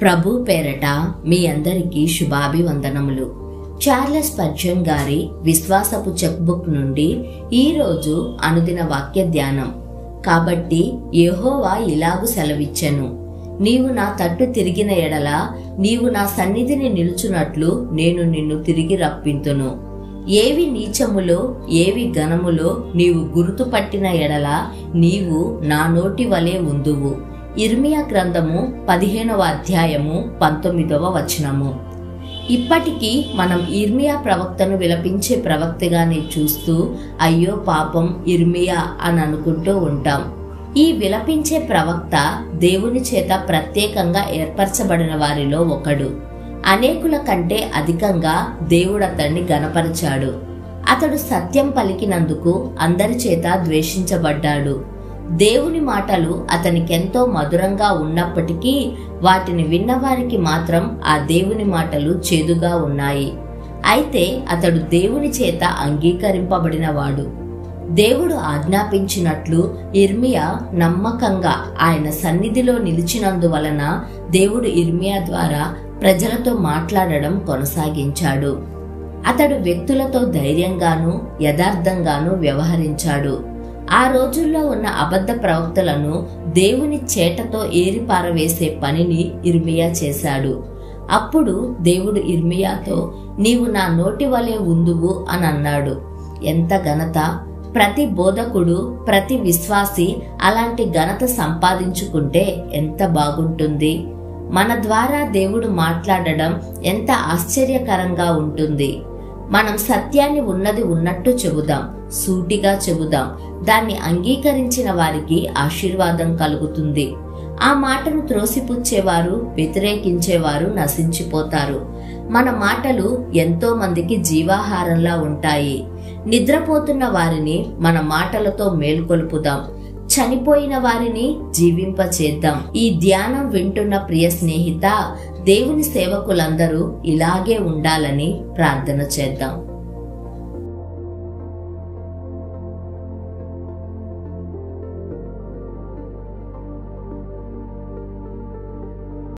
ప్రభు పేరట మీ అందరికీ శుభాభివందనములు. Charles Spurgeon గారి విశ్వాసపు చెక్ బుక్ నుండి ఈరోజు అనుదిన వాక్య ధ్యానం. కాబట్టి యెహోవా ఇలాగు సెలవిచ్చెను, నీవు నా తట్టు తిరిగిన ఎడల నీవు నా సన్నిధిని నిలుచున్నట్లు నేను నిన్ను తిరిగి రప్పింతును. ఏవి నీచములో ఏవి ఘనములో నీవు గుర్తుపట్టిన ఎడల నీవు నా నోటి వలె ఉందువు. ఇర్మియా గ్రంథము 15వ అధ్యాయము 19వ వచనము. ఇప్పటికీ మనం ఇర్మియా ప్రవక్తను విలపించే ప్రవక్తగానే చూస్తూ అయ్యో పాపం ఇర్మియా అని అనుకుంటూ ఉంటాం. ఈ విలపించే ప్రవక్త దేవుని చేత ప్రత్యేకంగా ఏర్పరచబడిన వారిలో ఒకడు. అనేకుల కంటే అధికంగా దేవుడు అతన్ని గణపరిచాడు. అతడు సత్యం పలికినందుకు అందరి చేత ద్వేషించబడ్డాడు. దేవుని మాటలు అతనికెంతో మధురంగా ఉన్నప్పటికీ వాటిని విన్నవారికి మాత్రం ఆ దేవుని మాటలు చేదుగా ఉన్నాయి. అయితే అతడు దేవుని చేత అంగీకరింపబడినవాడు. దేవుడు ఆజ్ఞాపించినట్లు ఇర్మియా నమ్మకంగా ఆయన సన్నిధిలో నిలిచినందువలన దేవుడు ఇర్మియా ద్వారా ప్రజలతో మాట్లాడడం కొనసాగించాడు. అతడు వ్యక్తులతో ధైర్యంగానూ యథార్థంగానూ వ్యవహరించాడు. ఆ రోజుల్లో ఉన్న అబద్ధ ప్రవక్తలను దేవుని చేటతో ఏరిపారవేసే పనిని ఇర్మియా చేశాడు. అప్పుడు దేవుడు ఇర్మియాతో నీవు నా నోటి వలె ఉందువు అని అన్నాడు. ఎంత ఘనత! ప్రతి బోధకుడు, ప్రతి విశ్వాసి అలాంటి ఘనత సంపాదించుకుంటే ఎంత బాగుంటుంది. మన ద్వారా దేవుడు మాట్లాడడం ఎంత ఆశ్చర్యకరంగా ఉంటుంది. మనం సత్యాన్ని ఉన్నది ఉన్నట్టు చెబుదాం, సూటిగా చెబుదాం. దాన్ని అంగీకరించిన వారికి ఆశీర్వాదం కలుగుతుంది. ఆ మాటను త్రోసిపుచ్చేవారు, వ్యతిరేకించేవారు నశించిపోతారు. మన మాటలు ఎంతో మందికి జీవాహారంలా ఉంటాయి. నిద్రపోతున్న వారిని మన మాటలతో మేల్కొల్పుదాం. చనిపోయిన వారిని జీవింపచేద్దాం. ఈ ధ్యానం వింటున్న ప్రియ స్నేహిత, దేవుని సేవకులందరూ ఇలాగే ఉండాలని ప్రార్థన చేద్దాం.